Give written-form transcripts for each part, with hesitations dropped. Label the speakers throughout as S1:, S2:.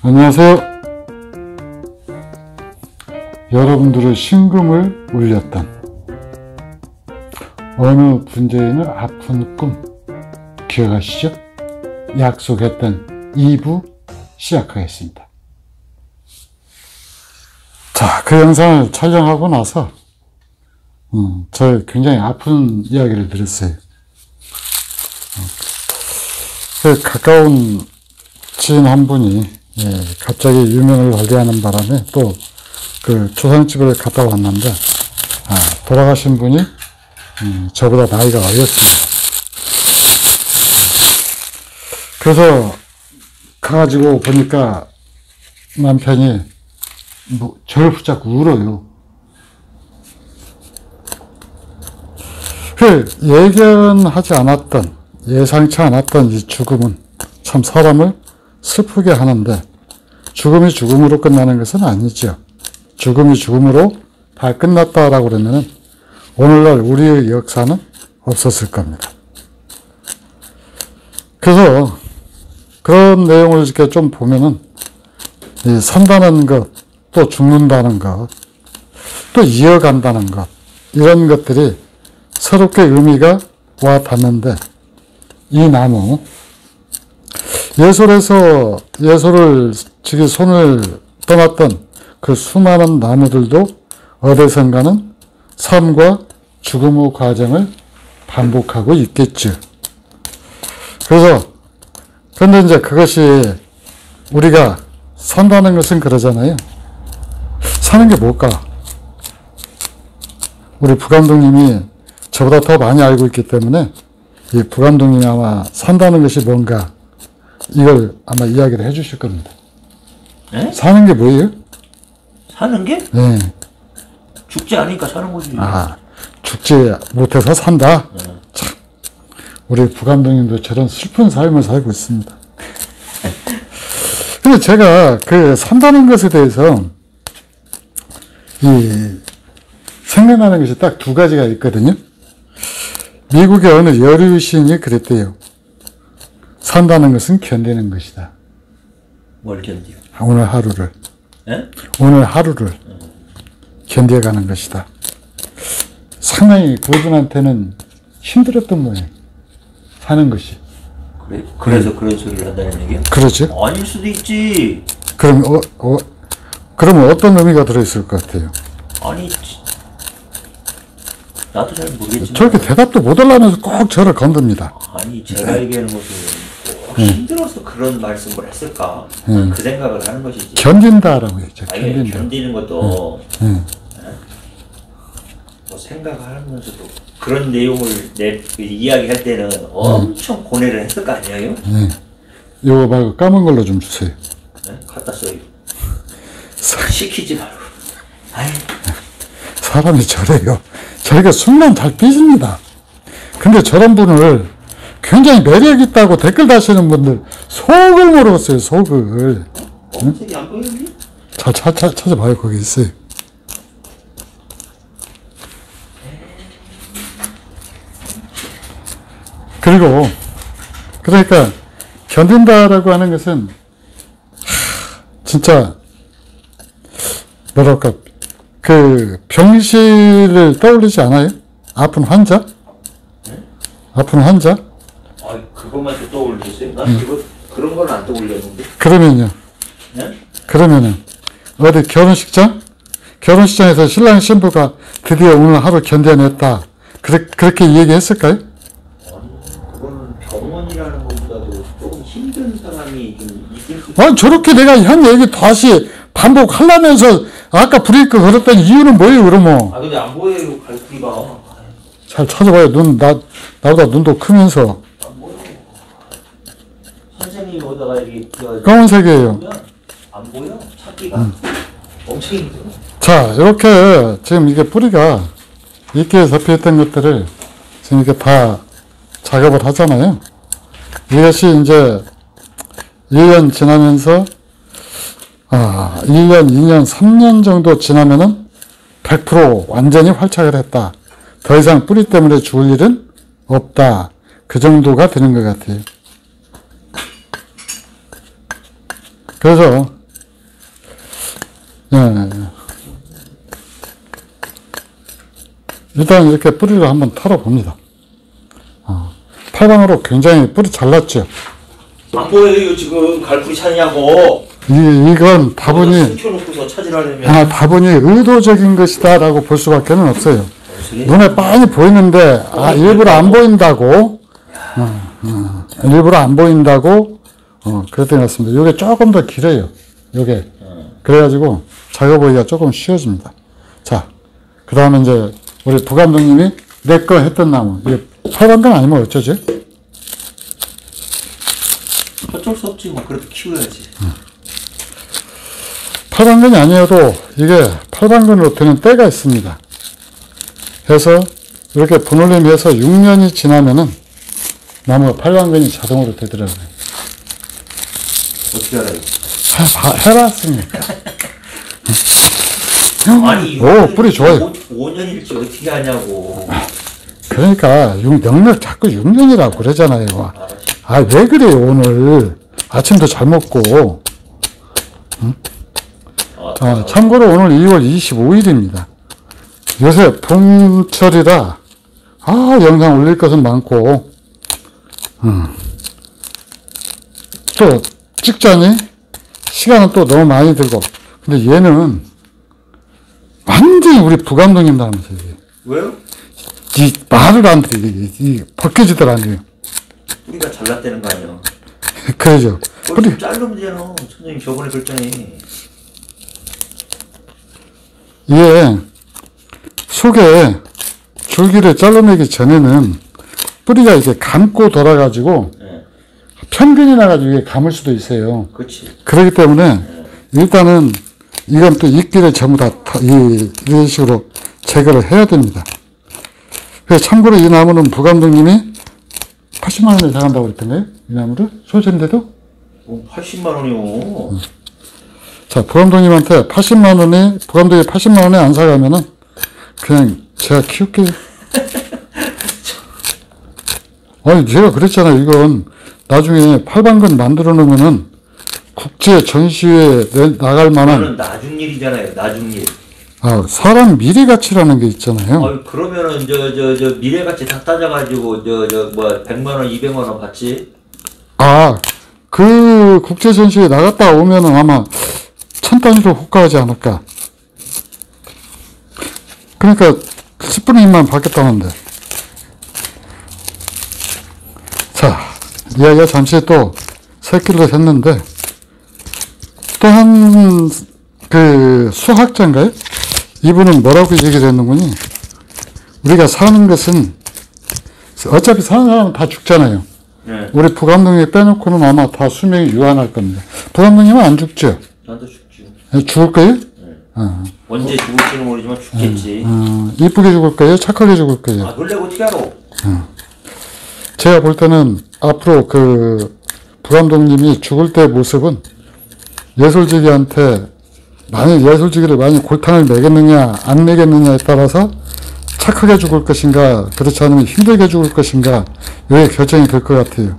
S1: 안녕하세요. 여러분들의 심금을 울렸던 어느 문재인의 아픈 꿈 기억하시죠? 약속했던 2부 시작하겠습니다. 자, 그 영상을 촬영하고 나서 저 굉장히 아픈 이야기를 들었어요. 그 가까운 지인 한 분이 갑자기 유명을 발휘하는 바람에 또 그 조상집을 갔다 왔는데 돌아가신 분이 저보다 나이가 어렸습니다. 그래서 가가지고 보니까 남편이 저를 붙잡고 울어요. 예견하지 않았던, 예상치 않았던 이 죽음은 참 사람을 슬프게 하는데, 죽음이 죽음으로 끝나는 것은 아니죠. 죽음이 죽음으로 다 끝났다라고 그러면 오늘날 우리의 역사는 없었을 겁니다. 그래서 그런 내용을 이렇게 좀 보면은 산다는 것, 또 죽는다는 것, 또 이어간다는 것, 이런 것들이 새롭게 의미가 와 닿는데, 이 나무, 예솔을 지기 손을 떠났던 그 수많은 나무들도 어디선가는 삶과 죽음의 과정을 반복하고 있겠죠. 그런데 이제 그것이 우리가 산다는 것은 그러잖아요. 사는 게 뭘까? 우리 부감독님이 저보다 더 많이 알고 있기 때문에 이 부감독님이 아마 산다는 것이 뭔가 이걸 아마 이야기를 해 주실 겁니다.
S2: 네?
S1: 사는 게 뭐예요?
S2: 사는 게?
S1: 네.
S2: 죽지 않으니까 사는 거지.
S1: 죽지 못해서 산다? 참, 우리 부감독님도 저런 슬픈 삶을 살고 있습니다. 근데 제가 그 산다는 것에 대해서 생각나는 것이 딱 두 가지가 있거든요. 미국의 어느 여류 시인이 그랬대요. 산다는 것은 견디는 것이다.
S2: 뭘 견디요?
S1: 오늘 하루를.
S2: 네?
S1: 오늘 하루를 견뎌가는 것이다. 상당히 그분한테는 힘들었던 모양. 사는 것이.
S2: 그래서 그런 소리를 한다는 얘기야?
S1: 그렇죠.
S2: 아닐 수도 있지.
S1: 그러면 어떤 의미가 들어있을 것 같아요?
S2: 아니, 나도 잘 모르겠지만.
S1: 저렇게 대답도 못 하려면서 꼭 저를 건듭니다.
S2: 아니, 제가 얘기하는 것은 힘들어서 그런 말씀을 했을까? 그 생각을 하는 것이지.
S1: 견딘다라고 했죠.
S2: 아니, 견디는 것도 뭐 생각하면서도 그런 내용을 이야기할 때는 엄청 고뇌를 했을 거 아니에요?
S1: 이거 말고 까만 걸로 좀 주세요.
S2: 네? 갖다 써요. 시키지 말고. 아이.
S1: 사람이 저래요. 저희가 술만 잘 삐집니다. 근데 저런 분을 굉장히 매력 있다고 댓글 다시는 분들 속을 모르겠어요. 속을.
S2: 검색이 안 보이니?
S1: 잘 찾아봐요. 거기 있어요. 그러니까 견딘다라고 하는 것은 진짜 뭐랄까 그 병실을 떠올리지 않아요? 아픈 환자? 아픈 환자?
S2: 그것만 떠올리셨어요? 난 그런 건 안 떠올렸는데.
S1: 그러면요.
S2: 네?
S1: 그러면은 어디 결혼식장에서 신랑 신부가 드디어 오늘 하루 견뎌냈다. 그렇게 얘기했을까요?
S2: 아니, 그거는 병원이라는 것보다도 조금 힘든 사람이 좀 있을 수.
S1: 아니 저렇게 내가 한 얘기 다시 반복하려면서 아까 브레이크 걸었던 이유는 뭐예요, 그러면?
S2: 근데 안 보여요, 갈피가.
S1: 잘 찾아봐요. 나보다 눈도 크면서.
S2: 안 보여. 선생님이 오다가 이렇게
S1: 검은색이에요.
S2: 안 보여. 찾기가 엄청 힘들어.
S1: 자, 이렇게 지금 이게 뿌리가 이렇게 접혀있던 것들을 지금 이렇게 다 작업을 하잖아요. 이것이 이제 1년 지나면서 1년, 2년, 3년 정도 지나면은 100% 완전히 활착을 했다. 더 이상 뿌리 때문에 죽을 일은 없다. 그 정도가 되는 것 같아요. 그래서 일단 이렇게 뿌리를 한번 털어봅니다. 팔방으로 굉장히 뿌리 잘났죠.
S2: 안 보여요 지금 갈풀이 차냐고.
S1: 이건 다분히,
S2: 숨겨놓고서 찾으라면.
S1: 다분히 의도적인 것이다 라고 볼 수밖에 없어요. 눈에 빤히 보이는데, 일부러 안 보인다고, 일부러 안 보인다고, 그랬던 것 같습니다. 이게 조금 더 길어요. 요게. 그래가지고, 작업하기가 조금 쉬워집니다. 자, 그 다음에 이제, 우리 부감독님이 내 거 했던 나무. 이게 팔방근 아니면 어쩌지?
S2: 어쩔 수 없지 뭐 그래도 키워야지.
S1: 팔방근이 아니어도 이게 팔방근으로 되는 때가 있습니다. 해서 이렇게 분홀림해서 6년이 지나면은 나무가 팔방근이 자동으로 되더라고요.
S2: 어떻게 알아요?
S1: 해봤으니까.
S2: 아니
S1: 오, 뿌리 좋아요.
S2: 5년일지 어떻게 하냐고.
S1: 그러니까 영력 자꾸 6년이라고 그러잖아요. 왜 그래요 오늘 아침도 잘 먹고. 참고로 오늘 2월 25일입니다. 요새 봄철이라 영상 올릴 것은 많고 또 찍자니 시간은 또 너무 많이 들고. 근데 얘는 완전히 우리 부감독님 닮았어요.
S2: 왜요?
S1: 이 말을 안 돼. 이 벗겨지더라고요.
S2: 뿌리가 잘났다는 거 아니야?
S1: 그러죠.
S2: 뿌리 자르면 되잖아. 선생님 저번에 그랬잖아요.
S1: 이게 속에 줄기를 잘라내기 전에는 뿌리가 이렇게 감고 돌아가지고
S2: 네.
S1: 편근이 나가지고 이게 감을 수도 있어요.
S2: 그렇지.
S1: 그렇기 때문에 일단은 이건 또 잎기를 전부 다 이런 식으로 제거를 해야 됩니다. 그래서 참고로 이 나무는 부감독님이 80만 원에 사간다고 그랬던가요? 이 나무를? 소재인데도?
S2: 80만 원이요.
S1: 자, 부감독님한테 80만 원에, 부감독이 80만 원에 안 사가면은 그냥 제가 키울게요. 아니, 제가 그랬잖아요. 이건 나중에 팔방근 만들어 놓으면은 국제 전시회에 나갈 만한.
S2: 그거는 나중 일이잖아요. 나중 일.
S1: 사람 미래 가치라는 게 있잖아요.
S2: 그러면은 저 미래 가치 다 따져가지고 100만 원, 200만 원 받지.
S1: 그 국제 전시회 나갔다 오면은 아마 1000단위로 호가하지 않을까. 그러니까 10분의 1만 받겠다는데. 자, 이야기가 잠시 또 새끼를 했는데 또 한 수학자인가요? 이분은 뭐라고 얘기를 했는군요. 우리가 사는 것은 어차피 사는 사람은 다 죽잖아요.
S2: 네.
S1: 우리 부감독님 빼놓고는 아마 다 수명이 유한할 겁니다. 부감독님은 안 죽죠?
S2: 나도 죽지.
S1: 죽을 거예요?
S2: 네. 언제 죽을지는 모르지만 죽겠지.
S1: 이쁘게 죽을 거예요? 착하게 죽을 거예요?
S2: 그걸 내가 어떻게 알아?
S1: 제가 볼 때는 앞으로 부감독님이 죽을 때 모습은 예술지기한테 예술지기를 많이 골탕을 매겠느냐 안 매겠느냐에 따라서 착하게 죽을 것인가 그렇지 않으면 힘들게 죽을 것인가 이게 결정이 될 것 같아요.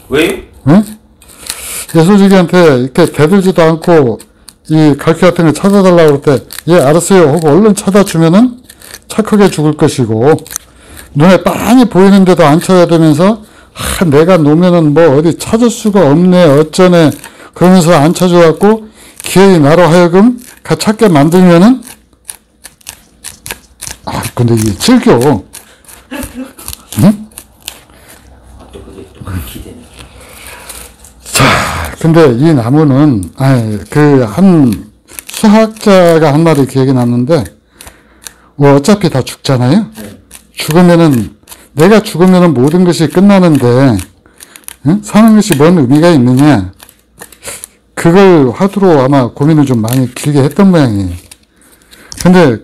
S2: 왜요?
S1: 응? 예술지기한테 이렇게 대들지도 않고 이 갈퀴 같은 거 찾아달라고 그럴 때 예 알았어요 하고 얼른 찾아주면은 착하게 죽을 것이고 눈에 빤히 보이는데도 안 찾아대면서 내가 놓으면은 뭐 어디 찾을 수가 없네 어쩌네 그러면서 안 찾아갖고 기어이 나로 하여금 찾게 만들면은 근데 이게 즐겨. 응?
S2: 또 그게 또 그렇게 되네.
S1: 자, 근데 이 나무는 한 수학자가 한 말이 기억이 났는데 어차피 다 죽잖아요.
S2: 네.
S1: 내가 죽으면은 모든 것이 끝나는데 응? 사는 것이 뭔 의미가 있느냐? 그걸 화두로 아마 고민을 좀 많이 길게 했던 모양이에요. 근데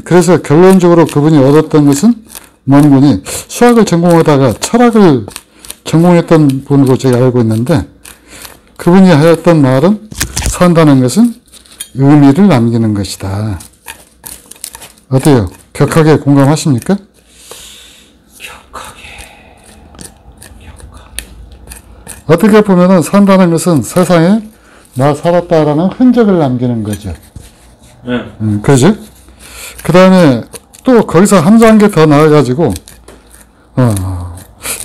S1: 그래서 결론적으로 그분이 얻었던 것은 뭔 분이 수학을 전공하다가 철학을 전공했던 분으로 제가 알고 있는데 그분이 하였던 말은 산다는 것은 의미를 남기는 것이다. 어때요? 격하게 공감하십니까?
S2: 격하게.
S1: 어떻게 보면은 산다는 것은 세상에 나 살았다라는 흔적을 남기는 거죠.
S2: 네.
S1: 그죠? 그 다음에 또 거기서 한 단계 더 나아가지고,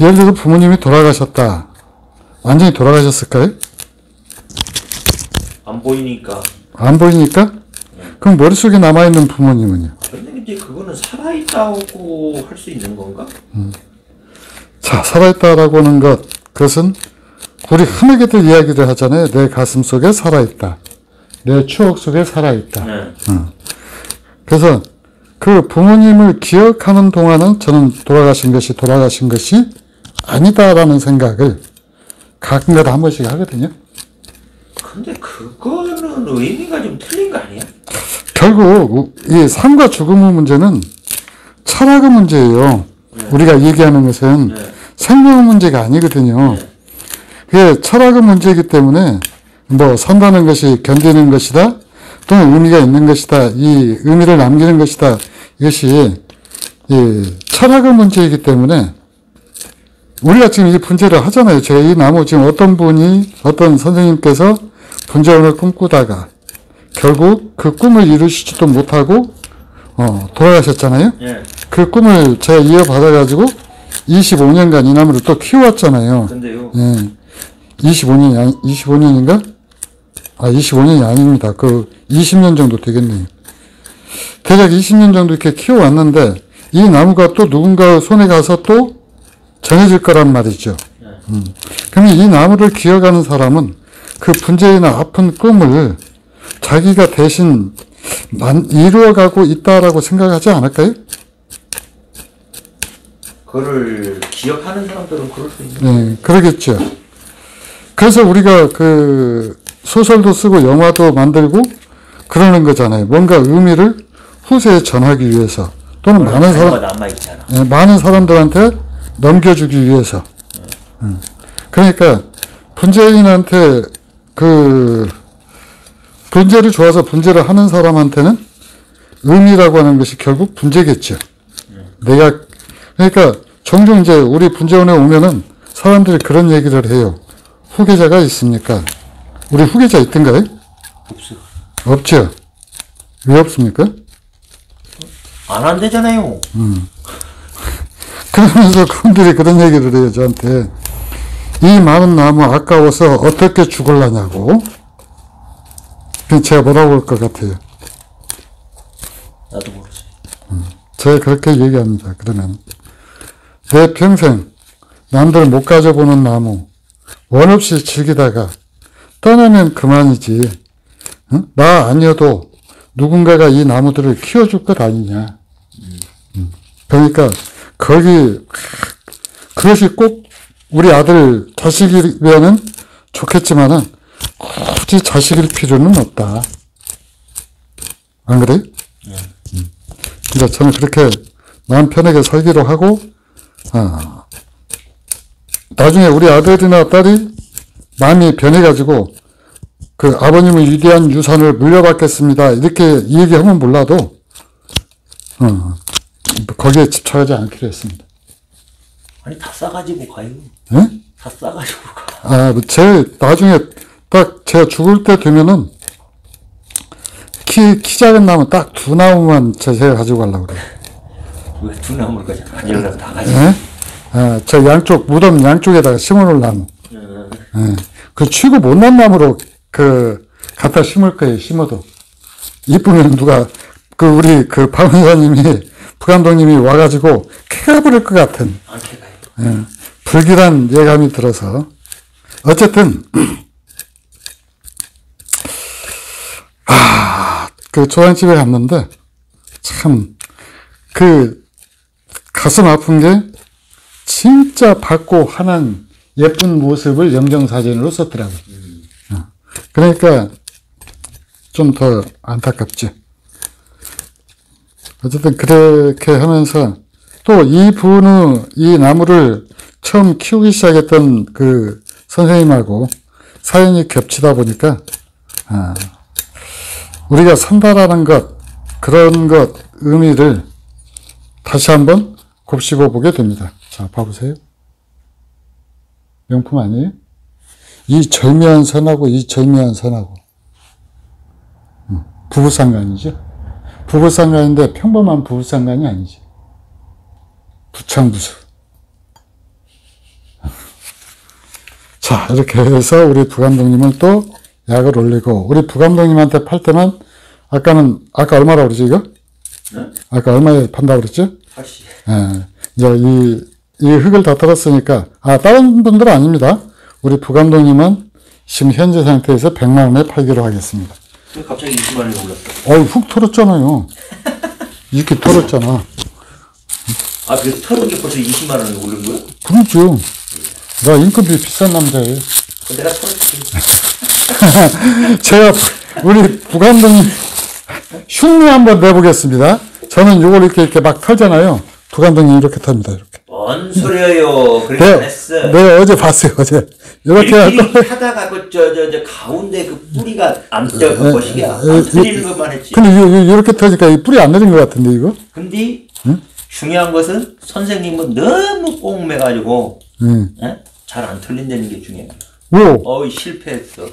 S1: 예를 들어 부모님이 돌아가셨다. 완전히 돌아가셨을까요?
S2: 안 보이니까.
S1: 안 보이니까? 그럼 머릿속에 남아있는 부모님은요?
S2: 근데 이제 그거는 살아있다고 할 수 있는 건가?
S1: 자, 살아있다라고 하는 그것은 우리 흔하게들 이야기를 하잖아요. 내 가슴 속에 살아있다. 내 추억 속에 살아있다.
S2: 네.
S1: 그래서 그 부모님을 기억하는 동안은 저는 돌아가신 것이 아니다라는 생각을 가끔가다 한 번씩 하거든요.
S2: 근데 그거는 의미가 좀 틀린 거 아니야?
S1: 결국 이 삶과 죽음의 문제는 철학의 문제예요. 우리가 얘기하는 것은 생명의 문제가 아니거든요. 그게 철학의 문제이기 때문에 뭐 산다는 것이 견디는 것이다 또는 의미가 있는 것이다, 이 의미를 남기는 것이다, 이것이 이 철학의 문제이기 때문에 우리가 지금 이 분재를 하잖아요. 제가 이 나무 지금 어떤 선생님께서 분재원을 꿈꾸다가 결국 그 꿈을 이루시지도 못하고 돌아가셨잖아요.
S2: 예.
S1: 그 꿈을 제가 이어받아가지고 25년간 이 나무를 또 키워왔잖아요.
S2: 근데요.
S1: 예. 25년인가? 25년이 아닙니다. 그 20년 정도 되겠네요. 대략 20년 정도 이렇게 키워왔는데 이 나무가 또 누군가 손에 가서 또 전해질 거란 말이죠. 그러면 이 나무를 기억하는 사람은 그 분재이나 아픈 꿈을 자기가 대신 이루어가고 있다라고 생각하지 않을까요?
S2: 그거를 기억하는 사람들은 그럴 수 있는.
S1: 네, 그러겠죠. 그래서 우리가 그 소설도 쓰고 영화도 만들고 그러는 거잖아요. 뭔가 의미를 후세에 전하기 위해서 또는 많은 사람들한테 넘겨주기 위해서. 그러니까 분재인한테 그 분재를 좋아서 분재를 하는 사람한테는 의미라고 하는 것이 결국 분재겠죠. 그러니까 종종 이제 우리 분재원에 오면은 사람들이 그런 얘기를 해요. 후계자가 있습니까? 우리 후계자 있던가요?
S2: 없어.
S1: 없죠. 왜 없습니까?
S2: 안 한대잖아요.
S1: 그러면서 그분들이 그런 얘기를 해요, 저한테. 이 많은 나무 아까워서 어떻게 죽을라냐고. 제가 뭐라고 할 것 같아요?
S2: 나도 모르지.
S1: 제가 그렇게 얘기합니다. 그러면 내 평생 남들 못 가져보는 나무 원 없이 즐기다가 떠나면 그만이지. 응? 나 아니어도 누군가가 이 나무들을 키워줄 것 아니냐. 그러니까 그것이 꼭 우리 아들 자식이면은 좋겠지만은 굳이 자식일 필요는 없다. 안 그래? 그러니까 저는 그렇게 마음 편하게 살기로 하고, 나중에 우리 아들이나 딸이 마음이 변해가지고 그 아버님의 위대한 유산을 물려받겠습니다. 이렇게 얘기하면 몰라도 거기에 집착하지 않기로 했습니다.
S2: 아니 다 싸가지고 가요.
S1: 예?
S2: 다 싸가지고 가.
S1: 나중에 딱 제가 죽을 때 되면은 키 작은 나무 딱 2나무만 제가 가지고 가려고 그래요.
S2: 왜 2나무를 가지려면 다 가지고.
S1: 예? 저 양쪽, 무덤 양쪽에다가 심어놓을 나무. 예. 그 치고 못난 나무로 갖다 심을 거예요, 심어도. 이쁘면 우리 박원사님이, 부감독님이 와가지고 캐가 부를 것 같은.
S2: 안 캐가요.
S1: 예. 불길한 예감이 들어서. 어쨌든, 조향집에 갔는데, 참, 가슴 아픈 게, 진짜 밝고 환한 예쁜 모습을 영정사진으로 썼더라고요. 그러니까, 좀 더 안타깝죠. 어쨌든, 그렇게 하면서, 또 이 나무를 처음 키우기 시작했던 그 선생님하고 사연이 겹치다 보니까, 우리가 산다라는 그런 의미를 다시 한번 곱씹어 보게 됩니다. 자, 봐보세요. 명품 아니에요? 이 절묘한 선하고 이 절묘한 선하고. 부부상간이죠. 부부상간인데 평범한 부부상간이 아니지. 부창부수. 자, 이렇게 해서 우리 부감독님은 또 약을 올리고, 우리 부감독님한테 팔 때만, 아까 얼마라고 그러지, 이거?
S2: 네?
S1: 아까 얼마에 판다고 그랬죠?
S2: 80.
S1: 예. 이제 이 흙을 다 털었으니까, 다른 분들은 아닙니다. 우리 부감독님은 지금 현재 상태에서 100만 원에 팔기로 하겠습니다.
S2: 왜 갑자기 20만 원이 올랐어?
S1: 훅 털었잖아요. 이렇게 털었잖아.
S2: 그 털은 게 벌써 20만 원이 오른 거야?
S1: 그렇죠. 나 인건비 비싼 남자예요.
S2: 내가 털었지.
S1: 제가 우리 부감독님 흉내 한번 내보겠습니다. 저는 요걸 이렇게 막 털잖아요. 부감독님 이렇게 탑니다. 이렇게.
S2: 뭔 소리예요? 그렇게 안 했어.
S1: 내가 어제 봤어요. 어제 이렇게
S2: 이렇게 하다가 저 가운데 그 뿌리가 안 떼어 그 것이야. 안 틀리는 것만 했지.
S1: 근데 이렇게 터니까 이 뿌리 안 내린 것 같은데 이거?
S2: 근데
S1: 응?
S2: 중요한 것은 선생님은 너무 꽁매가지고
S1: 응.
S2: 잘 안 틀린다는 게 중요해.
S1: 오.
S2: 실패했어.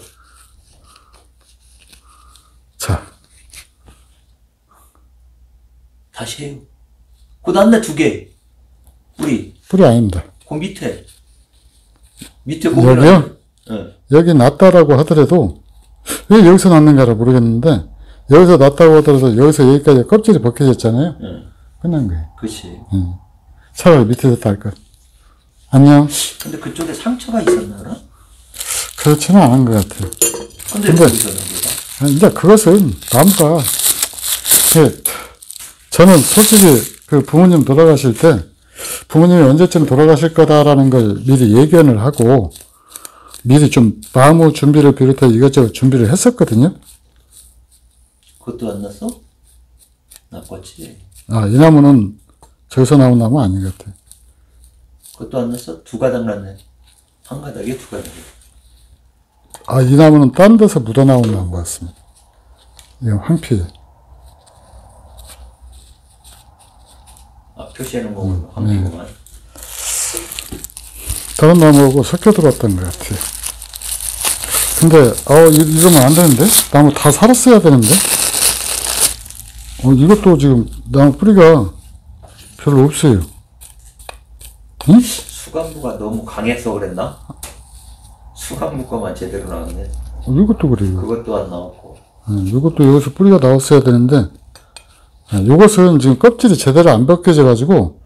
S1: 자,
S2: 다시 해요. 그 다음날 2개. 뿌리
S1: 아닙니다.
S2: 그 밑에
S1: 여기요?
S2: 응.
S1: 여기 낫다라고 하더라도 왜 여기서 낫는가를 모르겠는데 여기서 낫다고 하더라도 여기서 여기까지 껍질이 벗겨졌잖아요.
S2: 응.
S1: 끝난 거예요.
S2: 그치.
S1: 차라리 밑에서 딸 것. 안녕.
S2: 근데 그쪽에 상처가 있었나?
S1: 그렇지는 않은 것 같아요.
S2: 근데
S1: 근데-
S2: 거기서 거야?
S1: 이제 그것은 나무가 저는 솔직히 그 부모님 돌아가실 때 부모님이 언제쯤 돌아가실 거다라는 걸 미리 예견을 하고 미리 좀 마음의 준비를 비롯해 이것저것 준비를 했었거든요.
S2: 그것도 안 났어? 나빴지.
S1: 이 나무는 저기서 나온 나무 아닌 것 같아요.
S2: 그것도 안 났어? 2가닥 났네. 한 가닥에 2가닥.
S1: 이 나무는 딴 데서 묻어나온 나무 같습니다. 이건 황피예요.
S2: 표시하는 거구나. 황피구만.
S1: 다른 나무하고 섞여 들어왔던 것 같아요. 근데, 이러면 안 되는데? 나무 다 살았어야 되는데? 이것도 지금 나무 뿌리가 별로 없어요. 응?
S2: 수간부가 너무 강해서 그랬나? 수간부 거만 제대로 나왔네.
S1: 이것도 그래요.
S2: 그것도 안 나왔고.
S1: 이것도 여기서 뿌리가 나왔어야 되는데, 이것은 지금 껍질이 제대로 안 벗겨져가지고,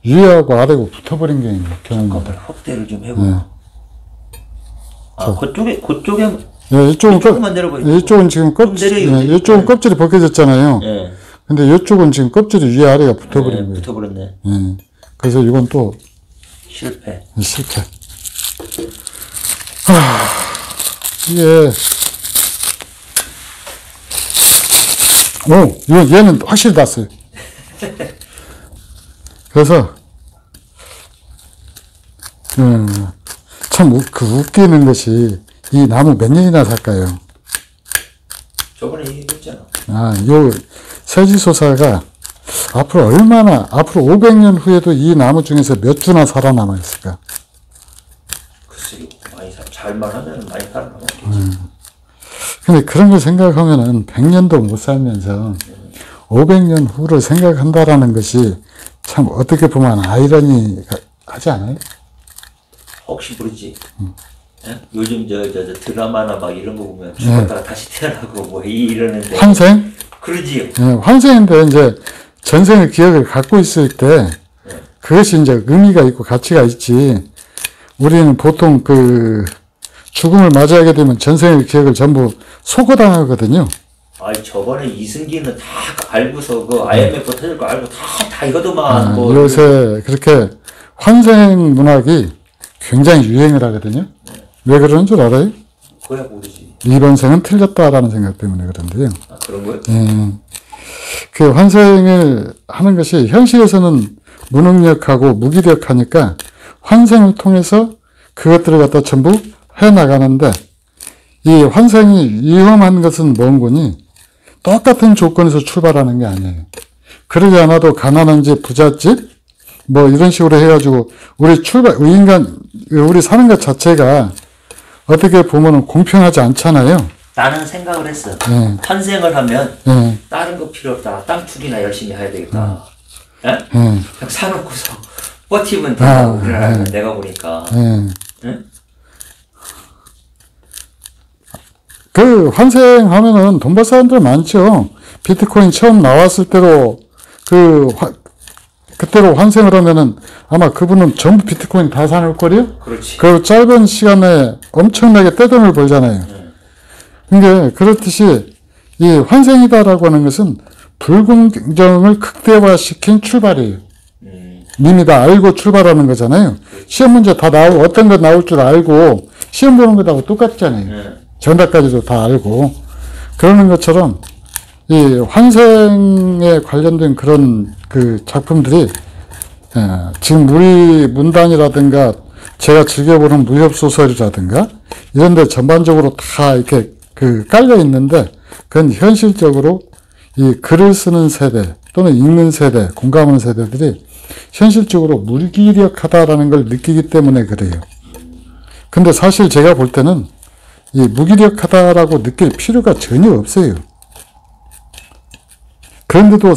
S1: 위하고 아래고 붙어버린 게 있는 경우입니다.
S2: 확대를 좀 해봐. 그쪽에
S1: 이쪽은
S2: 이쪽만 내려봐.
S1: 이쪽은 지금
S2: 내려야지.
S1: 이쪽은 껍질이 벗겨졌잖아요.
S2: 예.
S1: 근데 이쪽은 지금 껍질이 위 아래가 붙어버린 거예요.
S2: 붙어버렸네.
S1: 그래서 이건 또
S2: 실패.
S1: 실패. 이게 얘는 확실히 났어요. 그래서 참 웃기는 것이 이 나무 몇 년이나 살까요?
S2: 저번에 얘기했잖아.
S1: 요 세지소사가 앞으로 500년 후에도 이 나무 중에서 몇 주나 살아남아 있을까?
S2: 글쎄, 잘만 하면 많이 살아남았겠지.
S1: 근데 그런 걸 생각하면은 100년도 못 살면서 500년 후를 생각한다라는 것이 참 어떻게 보면 아이러니하지 않아요?
S2: 혹시 모르지. 예? 요즘 저 드라마나 막 이런 거 보면 죽었다가 다시 태어나고 뭐 이러는데.
S1: 환생?
S2: 그러지요.
S1: 환생인데 이제 전생의 기억을 갖고 있을 때 그것이 이제 의미가 있고 가치가 있지. 우리는 보통 죽음을 맞이하게 되면 전생의 기억을 전부 소거당하거든요.
S2: 저번에 이승기는 다 알고서 그 IMF 터질 거 알고 다 이거도만
S1: 요새 그렇게 환생 문학이 굉장히 유행을 하거든요. 왜 그러는 줄 알아요?
S2: 그야 모르지.
S1: 이번 생은 틀렸다라는 생각 때문에 그런데요.
S2: 그런 거요?
S1: 그 환생을 하는 것이 현실에서는 무능력하고 무기력하니까 환생을 통해서 그것들을 갖다 전부 해나가는데 이 환생이 위험한 것은 뭔 거니? 똑같은 조건에서 출발하는 게 아니에요. 그러지 않아도 가난한 집, 부잣집, 뭐 이런 식으로 해가지고 우리 사는 것 자체가 어떻게 보면은 공평하지 않잖아요.
S2: 나는 생각을 했어.
S1: 예.
S2: 환생을 하면
S1: 예.
S2: 다른 거 필요 없다. 땅 투기나 열심히 해야 되겠다. 예?
S1: 예.
S2: 그냥 사놓고서 버티면 된다고 그래. 내가 보니까.
S1: 예.
S2: 응?
S1: 그 환생하면은 돈 벌 사람들 많죠. 비트코인 처음 나왔을 때로 그때로 환생을 하면은 아마 그분은 전부 비트코인 다 사놓을 거리요?
S2: 그렇지.
S1: 그 짧은 시간에 엄청나게 떼돈을 벌잖아요. 그러니까 그렇듯이 이 환생이다라고 하는 것은 불공정을 극대화시킨 출발이에요. 이미 다 알고 출발하는 거잖아요. 시험 문제 다 나오고 어떤 거 나올 줄 알고 시험 보는 것하고 똑같잖아요. 정답까지도 다 알고 그러는 것처럼 이 환생에 관련된 그런 그 작품들이 지금 우리 문단이라든가 제가 즐겨보는 무협소설이라든가 이런 데 전반적으로 다 이렇게 깔려 있는데 그건 현실적으로 이 글을 쓰는 세대 또는 읽는 세대, 공감하는 세대들이 현실적으로 무기력하다라는 걸 느끼기 때문에 그래요. 근데 사실 제가 볼 때는 이 무기력하다라고 느낄 필요가 전혀 없어요. 그런데도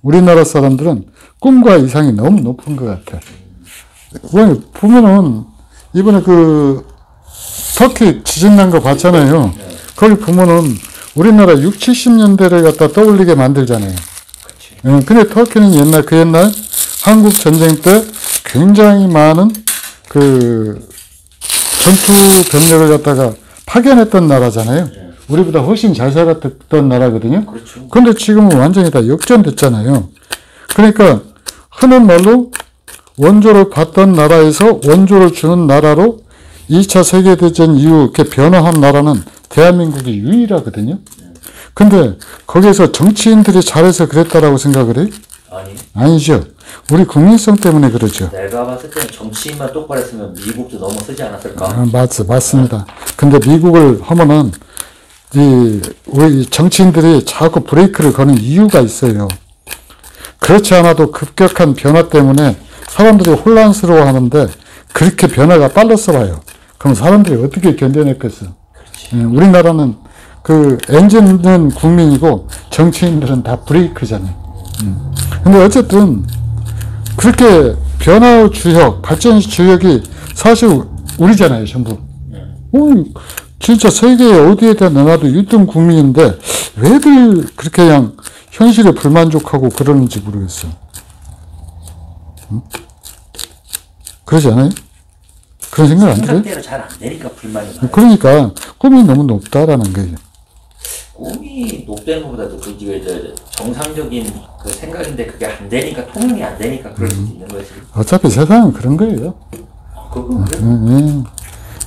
S1: 우리나라 사람들은 꿈과 이상이 너무 높은 것 같아. 보면은, 이번에 터키 지진 난 거 봤잖아요. 거기 보면은, 우리나라 60, 70년대를 갖다 떠올리게 만들잖아요. 근데 터키는 그 옛날 한국 전쟁 때 굉장히 많은 전투 병력을 갖다가 파견했던 나라잖아요. 우리보다 훨씬 잘 살았던 나라거든요.
S2: 그렇죠.
S1: 근데 지금은 완전히 다 역전됐잖아요. 그러니까 흔한 말로 원조를 받던 나라에서 원조를 주는 나라로 2차 세계대전 이후 이렇게 변화한 나라는 대한민국이 유일하거든요. 근데 거기에서 정치인들이 잘해서 그랬다라고 생각을 해요? 아니죠. 우리 국민성 때문에 그러죠.
S2: 내가 봤을 때는 정치인만 똑바로 했으면 미국도 넘어서지 않았을까?
S1: 맞습니다. 근데 미국을 하면은 우리 정치인들이 자꾸 브레이크를 거는 이유가 있어요. 그렇지 않아도 급격한 변화 때문에 사람들이 혼란스러워 하는데 그렇게 변화가 빨랐어 봐요. 그럼 사람들이 어떻게 견뎌냈겠어? 우리나라는 엔진은 국민이고 정치인들은 다 브레이크잖아요. 근데 어쨌든 그렇게 변화 주역, 발전 주역이 사실 우리잖아요, 전부. 진짜 세계에 어디에다 넣어놔도 1등 국민인데 왜들 그렇게 그냥 현실에 불만족하고 그러는지 모르겠어. 그러지 않아요? 그런 생각 안 들어요?
S2: 생각대로 잘 안 되니까 불만이 많아요.
S1: 그러니까 꿈이 너무 높다라는 거예요.
S2: 꿈이 높다는 것보다도 정상적인 생각인데 그게 안 되니까, 통용이 안 되니까 그럴 수도 있는 거지.
S1: 어차피 세상은 그런 거예요.
S2: 그건 그래.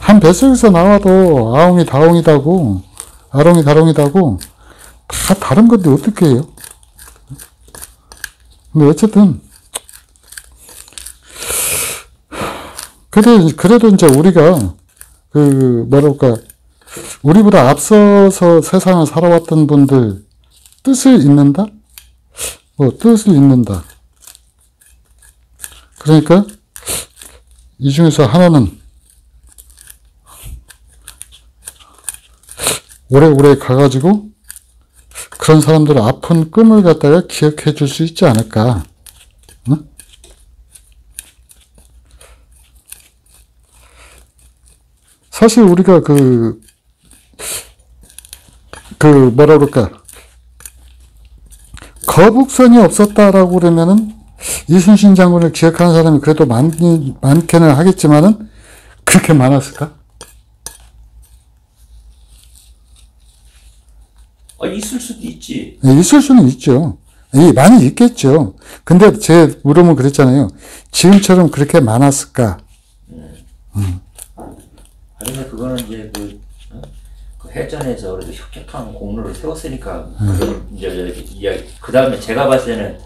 S1: 한 뱃속에서 나와도 아웅이 다웅이다고, 아롱이 다롱이다고, 다 다른 건데 어떻게 해요? 근데 어쨌든, 그래도 이제 우리가, 우리보다 앞서서 세상을 살아왔던 분들 뜻을 잇는다? 뜻을 잇는다. 그러니까, 이 중에서 하나는 오래오래 가가지고 그런 사람들의 아픈 꿈을 갖다가 기억해 줄 수 있지 않을까. 응? 사실 우리가 거북선이 없었다라고 그러면은 이순신 장군을 기억하는 사람이 그래도 많기는 하겠지만은 그렇게 많았을까?
S2: 있을 수도 있지.
S1: 있을 수는 있죠. 많이 있겠죠. 근데 제 물음은 그랬잖아요. 지금처럼 그렇게 많았을까?
S2: 근데 그거는 이제 해전에서 그래도 혁혁한 공로를 세웠으니까 그런 이야기. 그 다음에 제가 봤을 때는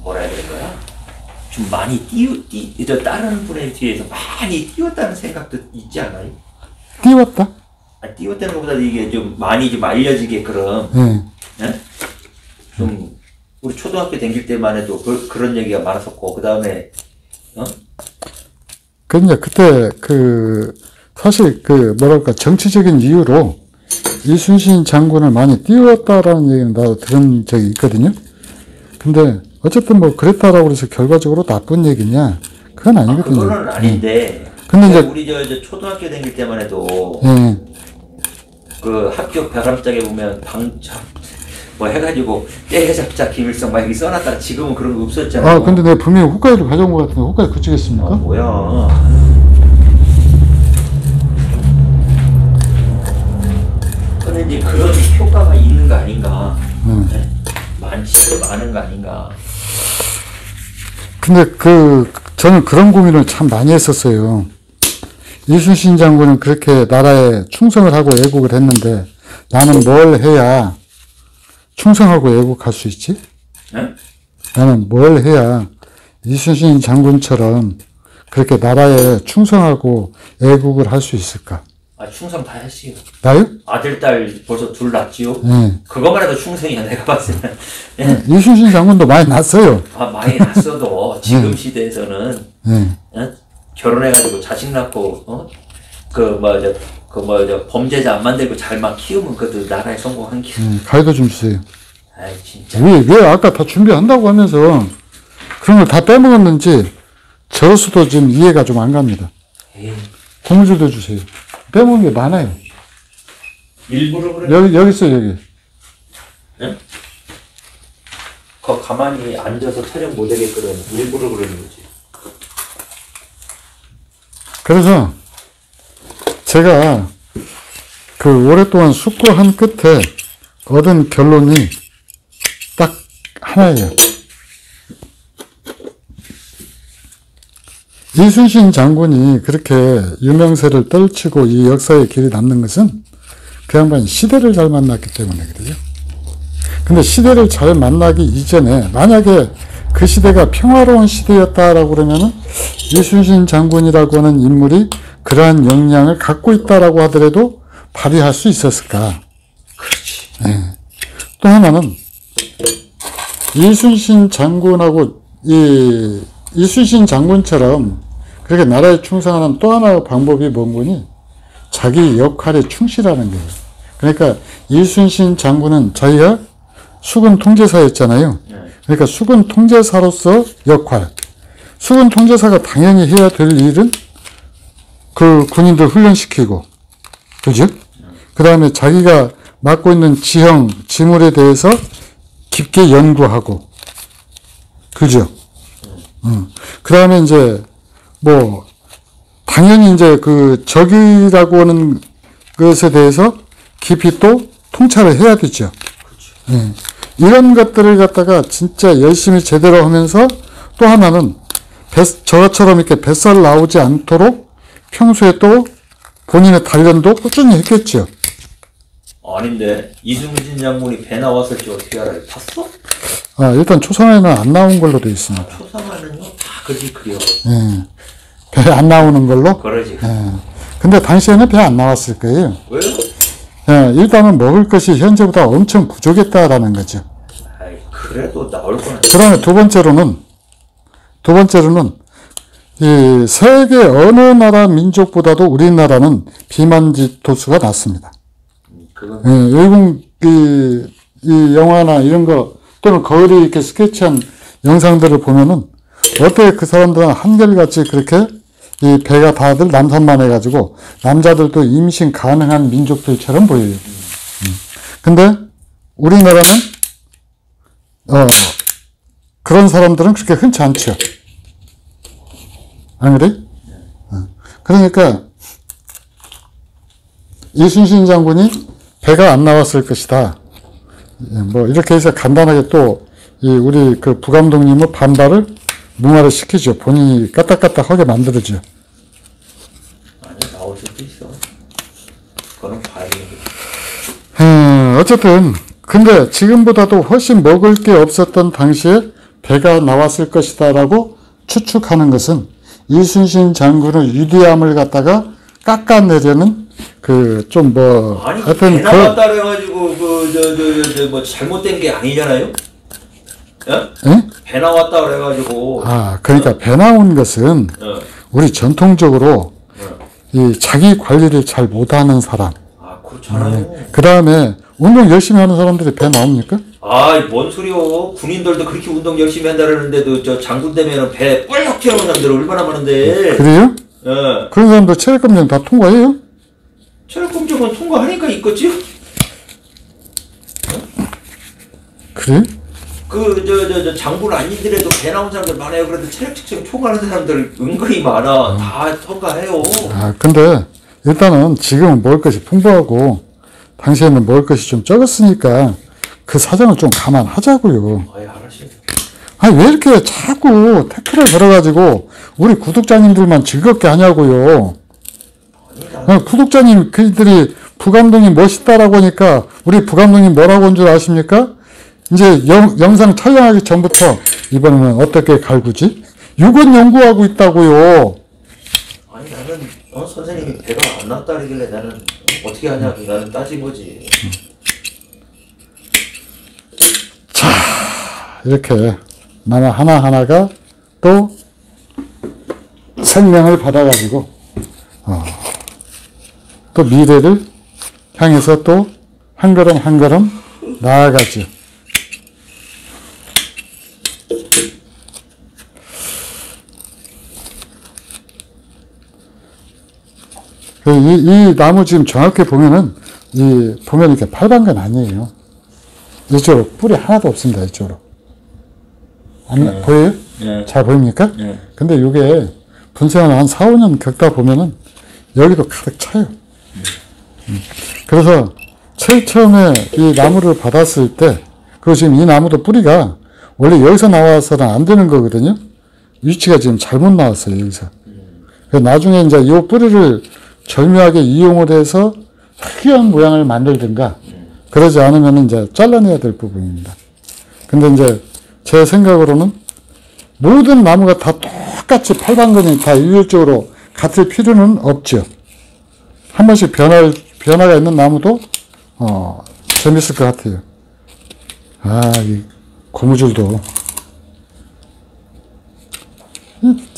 S2: 뭐라 해야 될까요? 좀 많이 다른 분에 비해서 많이 띄웠다는 생각도 있지 않아요?
S1: 띄웠다?
S2: 띄웠다는 것보다 이게 좀 많이 좀 알려지게끔, 네? 좀, 우리 초등학교 다닐 때만 해도 그런 얘기가 많았었고, 그 다음에,
S1: 그러니까 그때 사실 그 뭐랄까 정치적인 이유로 이순신 장군을 많이 띄웠다라는 얘기는 나도 들은 적이 있거든요. 근데 어쨌든 뭐 그랬다라고 해서 결과적으로 나쁜 얘기냐? 그건 아니거든요.
S2: 그거는 아닌데.
S1: 근데 이제
S2: 우리 저 초등학교 다닐 때만 해도
S1: 예.
S2: 그 학교 벼람짝에 보면 뭐 해가지고 때려잡자 김일성 막 여기 써놨다가 지금은 그런 거 없었잖아요.
S1: 아 근데 내가 분명히 홋카이도 가져온 것 같은데 홋카이 그쪽이겠습니까?
S2: 뭐야. 근데 이제 그런 효과가 있는 거 아닌가. 네? 많은 거 아닌가.
S1: 근데 저는 그런 고민을 참 많이 했었어요. 이순신 장군은 그렇게 나라에 충성을 하고 애국을 했는데 나는 뭘 해야 충성하고 애국할 수 있지?
S2: 네?
S1: 나는 뭘 해야 이순신 장군처럼 그렇게 나라에 충성하고 애국을 할 수 있을까?
S2: 충성 다 했어요.
S1: 나요?
S2: 아들, 딸 벌써 둘 낳지요?
S1: 네.
S2: 그것만 해도 충성이야, 내가 봤을 때.
S1: 네. 이순신 장군도 많이 났어요.
S2: 많이 낳았어도 지금 시대에서는
S1: 네.
S2: 결혼해가지고 자식 낳고, 범죄자 안 만들고 잘만 키우면 그것도 나라에 성공한 길.
S1: 가위도 좀 주세요.
S2: 아이, 진짜.
S1: 왜 아까 다 준비한다고 하면서 그런 걸 다 빼먹었는지 저로서도 지금 이해가 좀 안 갑니다.
S2: 에이.
S1: 고무줄도 주세요. 빼먹은 게 많아요.
S2: 일부러 그래.
S1: 여기 있어요, 여기.
S2: 응? 가만히 앉아서 촬영 못하게끔 일부러 그러는 거지.
S1: 그래서 제가 그 오랫동안 숙고한 끝에 얻은 결론이 딱 하나예요. 이순신 장군이 그렇게 유명세를 떨치고 이 역사의 길이 남는 것은 그 양반이 시대를 잘 만났기 때문에 그래요. 근데 시대를 잘 만나기 이전에 만약에 그 시대가 평화로운 시대였다라고 그러면은 이순신 장군이라고 하는 인물이 그러한 역량을 갖고 있다라고 하더라도 발휘할 수 있었을까?
S2: 그렇지.
S1: 네. 또 하나는 이순신 장군하고 이순신 장군처럼 그렇게 나라에 충성하는 또 하나의 방법이 뭔 거니? 자기 역할에 충실하는 거예요. 그러니까 이순신 장군은 자기가 수군 통제사였잖아요. 그러니까 수군 통제사로서 역할. 수군 통제사가 당연히 해야 될 일은 그 군인들 훈련시키고, 그죠? 그 다음에 자기가 맡고 있는 지형, 지물에 대해서 깊게 연구하고, 그죠? 그 다음에 이제, 당연히 이제 그 적이라고 하는 것에 대해서 깊이 또 통찰을 해야 되죠. 예. 이런 것들을 갖다가 진짜 열심히 제대로 하면서 또 하나는 저처럼 이렇게 뱃살 나오지 않도록 평소에 또 본인의 단련도 꾸준히 했겠죠.
S2: 아닌데 이순신 장군이 배 나왔을지 어떻게 알아요? 봤어?
S1: 일단 초상화에는 안 나온 걸로 되어 있습니다.
S2: 초상화는요 다 그지 그려.
S1: 예. 배 안 나오는 걸로?
S2: 그러지.
S1: 예. 근데 당시에는 배 안 나왔을 거예요.
S2: 왜요?
S1: 예, 일단은 먹을 것이 현재보다 엄청 부족했다라는 거죠.
S2: 아이, 그래도 나올 거는.
S1: 그 다음에 두 번째로는, 이 세계 어느 나라 민족보다도 우리나라는 비만지 도수가 낮습니다.
S2: 그건
S1: 예, 외국, 이 영화나 이런 거, 또는 거울이 이렇게 스케치한 영상들을 보면은, 어떻게 그 사람들은 한결같이 그렇게 이 배가 다들 남산만 해가지고, 남자들도 임신 가능한 민족들처럼 보여요. 근데, 우리나라는, 그런 사람들은 그렇게 흔치 않죠. 안 그래? 그러니까, 이순신 장군이 배가 안 나왔을 것이다. 이렇게 해서 간단하게 또, 우리 그 부감독님은 반발을 무마를 시키죠. 본인이 까딱까딱하게 만들어죠.
S2: 아니 나올 수도 있어. 그건 봐야 돼.
S1: 어쨌든, 근데 지금보다도 훨씬 먹을 게 없었던 당시에 배가 나왔을 것이다라고 추측하는 것은 이순신 장군의 위대함을 갖다가 깎아내려는
S2: 아니 배 나왔다 그래가지고 뭐 잘못된 게 아니잖아요.
S1: 예?
S2: 배 나왔다 그래가지고.
S1: 그러니까 배 나온 것은 우리 전통적으로 이 자기 관리를 잘 못하는 사람.
S2: 아, 그렇잖아요.
S1: 그 다음에 운동 열심히 하는 사람들이 배 나옵니까?
S2: 아, 뭔 소리요? 군인들도 그렇게 운동 열심히 한다 그러는데도 저 장군 되면은 배 뻘럭 튀어나오는 사람들 얼마나 많은데.
S1: 그래요?
S2: 예.
S1: 그런 사람들 체력검정 다 통과해요?
S2: 체력검정은 통과하니까 있겠지요?
S1: 그래?
S2: 저 장군 아니더라도 배 나온 사람들 많아요. 그래도 체력 측정 통과하는 사람들 은근히 많아. 다 통과해요.
S1: 아, 근데 일단은 지금은 먹을 것이 풍부하고 당시에는 먹을 것이 좀 적었으니까 그 사정을 좀 감안하자고요.
S2: 아이, 알았어요.
S1: 아니, 왜 이렇게 자꾸 태클을 걸어가지고 우리 구독자님들만 즐겁게 하냐고요. 구독자님, 그들이 부감독님 멋있다라고 하니까 우리 부감독님 뭐라고 한 줄 아십니까? 이제 영상 촬영하기 전부터 이번에는 어떻게 갈구지? 6원 연구하고 있다고요.
S2: 아니, 나는 선생님이 배가 안 나왔다 그러길래 나는 어떻게 하냐고 나는 따진 거지.
S1: 자, 이렇게 나무 하나하나가 또 생명을 받아가지고 또 미래를 향해서 또 한 걸음 한 걸음 나아가죠. 이 나무 지금 정확히 보면은 보면 이렇게 팔방근 아니에요. 이쪽으로 뿌리 하나도 없습니다. 이쪽으로. 보여요?
S2: 네.
S1: 잘 보입니까?
S2: 네.
S1: 근데 이게 분생을 한 4, 5년 겪다 보면은 여기도 가득 차요. 그래서 제일 처음에 이 나무를 받았을 때, 그리고 지금 이 나무도 뿌리가 원래 여기서 나와서는 안 되는 거거든요. 위치가 지금 잘못 나왔어요, 여기서. 나중에 이제 이 뿌리를 절묘하게 이용을 해서 특이한 모양을 만들든가, 그러지 않으면 이제 잘라내야 될 부분입니다. 근데 이제 제 생각으로는 모든 나무가 다 똑같이 팔방근이 다 일률적으로 같을 필요는 없죠. 한 번씩 변화가 있는 나무도 재밌을 것 같아요. 아, 이 고무줄도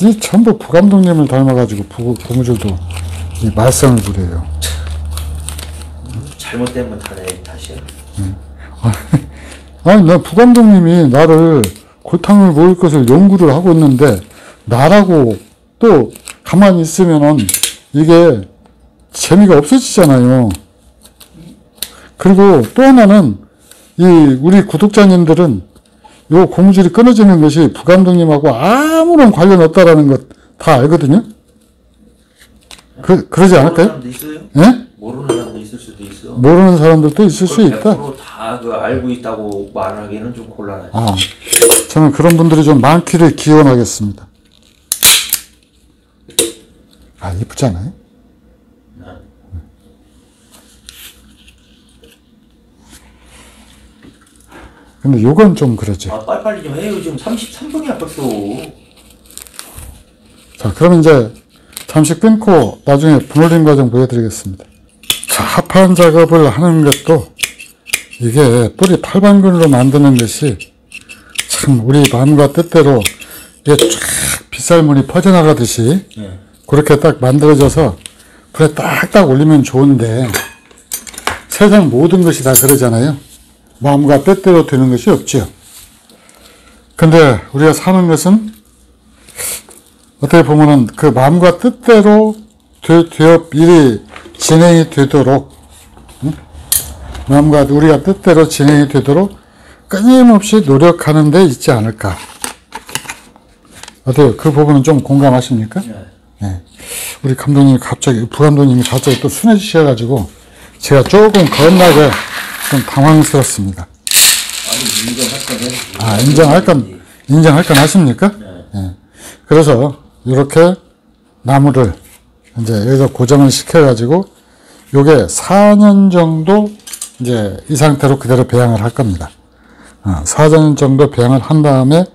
S1: 이 전부 부감독님을 닮아가지고 고무줄도 이 말썽을 부려요.
S2: 잘못되면 다 내 탓이야.
S1: 아니, 나 부감독님이 나를 골탕을 먹을 것을 연구를 하고 있는데 나라고 또 가만히 있으면은 이게 재미가 없어지잖아요. 그리고 또 하나는 우리 구독자님들은 요 고무줄이 끊어지는 것이 부감독님하고 아무런 관련 없다라는 것 다 알거든요. 그러지 않을까요?
S2: 사람도 있어요?
S1: 예?
S2: 모르는 사람도 있을 수도 있어.
S1: 모르는 사람들도 있을 수 있다.
S2: 100%다 알고 있다고 말하기는 좀 곤란하지.
S1: 아, 저는 그런 분들이 좀 많기를 기원하겠습니다. 아, 이쁘지 않아요? 근데 요건 좀 그러죠.
S2: 아, 빨리빨리 좀 해요. 지금 33분이야 벌써.
S1: 자, 그럼 이제 잠시 끊고 나중에 분홀림 과정 보여드리겠습니다. 자, 합판 작업을 하는 것도 이게 뿌리 팔방근으로 만드는 것이 참 우리 마음과 뜻대로 이게 쫙 빗살물이 퍼져나가듯이 그렇게 딱 만들어져서 불에 딱딱 올리면 좋은데 세상 모든 것이 다 그러잖아요. 마음과 뜻대로 되는 것이 없죠. 근데 우리가 사는 것은 어떻게 보면은 그 마음과 뜻대로 일이 진행이 되도록, 마음과 우리가 뜻대로 진행이 되도록 끊임없이 노력하는 데 있지 않을까. 어때요? 그 부분은 좀 공감하십니까? 네. 우리 부감독님이 갑자기 또 순해지셔가지고 제가 조금 겁나게 좀 당황스럽습니다.
S2: 아니,
S1: 인정할 건 하십니까? 네. 그래서 이렇게 나무를 이제 여기서 고정을 시켜가지고 요게 4년 정도 이제 이 상태로 그대로 배양을 할 겁니다. 4년 정도 배양을 한 다음에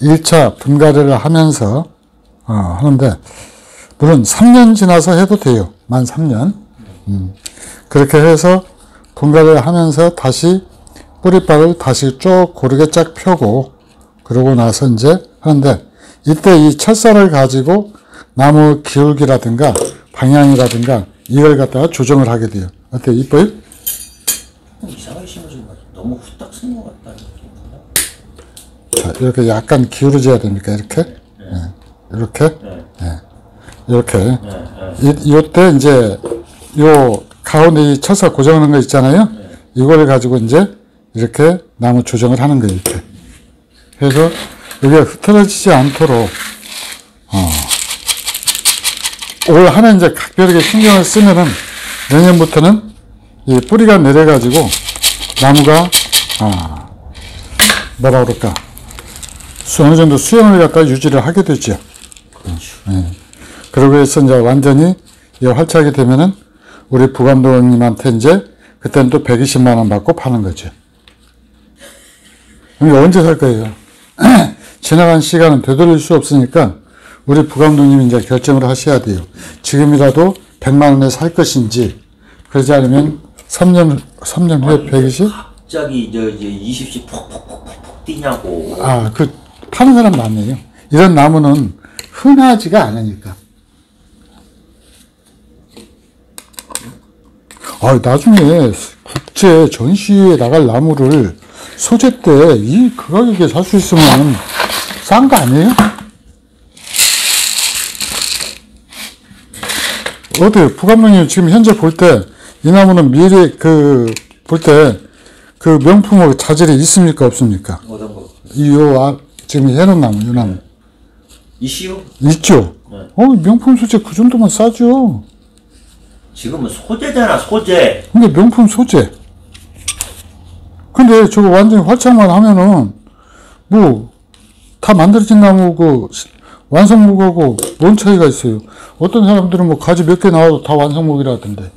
S1: 1차 분갈이를 하면서 하는데, 물론 3년 지나서 해도 돼요. 만 3년. 그렇게 해서 분갈이를 하면서 다시 뿌리빨을 다시 쭉 고르게 쫙 펴고, 그러고 나서 이제 하는데, 이때 이 철사를 가지고 나무 기울기라든가 방향이라든가 이걸 갖다가 조정을 하게 돼요. 어때요? 이뻐요?
S2: 이상하게 심어진 거 너무 후딱 쓴 것 같다는 느낌인가?
S1: 자, 이렇게 약간 기울어져야 됩니까? 이렇게? 네. 이렇게?
S2: 네.
S1: 네. 이렇게.
S2: 네.
S1: 이때 이제 요 가운데 이 쳐서 고정하는 거 있잖아요.
S2: 네.
S1: 이걸 가지고 이제 이렇게 나무 조정을 하는 거예요. 이렇게. 그래서 여기가 흐트러지지 않도록 올 한해 이제 각별하게 신경을 쓰면은 내년부터는 이 뿌리가 내려가지고 나무가 뭐라 그럴까 어느 정도 수영을 갖다 유지를 하게 되죠.
S2: 그렇죠.
S1: 네. 그러고 해서 이제 완전히 활착이 되면은 우리 부감독님한테 이제 그때는 또 120만 원 받고 파는 거죠. 그러니까 언제 살 거예요? 지나간 시간은 되돌릴 수 없으니까 우리 부감독님이 이제 결정을 하셔야 돼요. 지금이라도 100만 원에 살 것인지, 그러지 않으면 3년 후에 120?
S2: 갑자기 이제 20씩 폭폭폭폭 뛰냐고.
S1: 그 파는 사람 많네요. 이런 나무는 흔하지가 않으니까. 나중에 국제 전시회에 나갈 나무를 소재 때 그 가격에 살 수 있으면 싼 거 아니에요? 어때요? 부감독님 지금 현재 볼 때 이 나무는 미래 볼 때 그 명품의 자질이 있습니까? 없습니까?
S2: 어떤 거?
S1: 지금 해놓은 나무, 이 나무.
S2: 이시요?
S1: 있죠?
S2: 네.
S1: 명품 소재 그 정도면 싸죠.
S2: 지금은 소재잖아, 소재.
S1: 근데 명품 소재. 근데 저거 완전히 활착만 하면은, 다 만들어진 나무고, 완성목하고 뭔 차이가 있어요? 어떤 사람들은 가지 몇 개 나와도 다 완성목이라던데.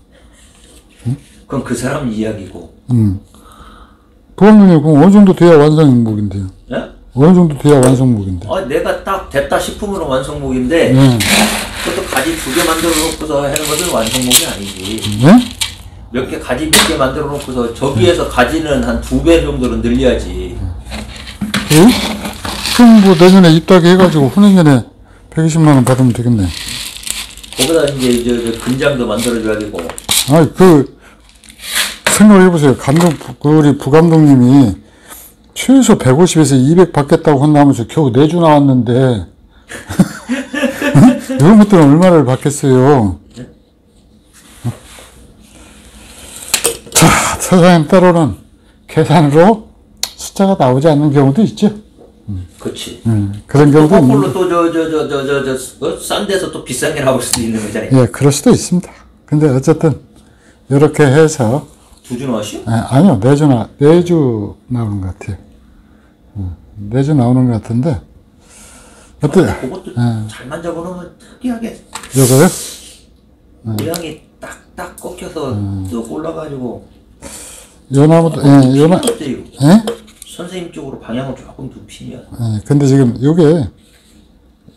S2: 그럼 그 사람 이야기고.
S1: 부감독님, 그럼 어느 정도 돼야 완성목인데요?
S2: 예?
S1: 어느 정도 돼야 완성목인데?
S2: 내가 딱 됐다 싶으면 완성목인데, 그것도 가지 2개 만들어 놓고서 하는 것은 완성목이 아니지.
S1: 네?
S2: 몇 개 가지 몇 개 만들어 놓고서 저기에서 가지는 한 2배 정도는 늘려야지.
S1: 그래요? 그럼 내년에 입다기 해가지고 후내년에 120만 원 받으면 되겠네.
S2: 거기다 이제 근장도 만들어줘야 되고.
S1: 생각해보세요. 우리 부감독님이 최소 150에서 200 받겠다고 한다면서 겨우 4주 나왔는데, 이런 것들은 얼마를 받겠어요? 자, 세상에 때로는 계산으로 숫자가 나오지 않는 경우도 있죠.
S2: 그렇지.
S1: 그런 경우도
S2: 거꾸로 또 싼 데서 또 비싼 게 나올 수도 있는 거잖아요.
S1: 예, 그럴 수도 있습니다. 근데 어쨌든 이렇게 해서
S2: 2주 나왔어요?
S1: 아니요, 4주 나오는 것 같아요. 4주 나오는 것 같은데 어때?
S2: 그것도 잘 만져보면 특이하게
S1: 요거요?
S2: 모양이 딱딱 꺾여서 또 올라가지고.
S1: 요 나무도
S2: 선생님 쪽으로 방향을 조금 눕히면.
S1: 근데 지금 요게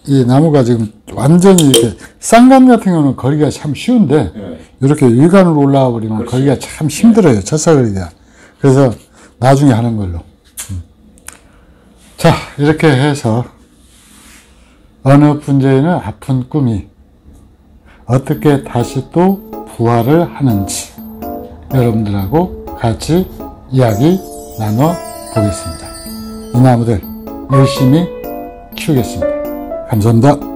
S1: 이 나무가 지금 완전히 이렇게 쌍감 같은 경우는 걸기가 참 쉬운데 이렇게 위간으로 올라와 버리면
S2: 그렇지.
S1: 걸기가 참 힘들어요. 젖사거리가. 그래서 나중에 하는 걸로. 자, 이렇게 해서 어느 분재인의 아픈 꿈이 어떻게 다시 또 부활을 하는지 여러분들하고 같이 이야기 나눠 보겠습니다. 이 나무들 열심히 키우겠습니다. 감사합니다.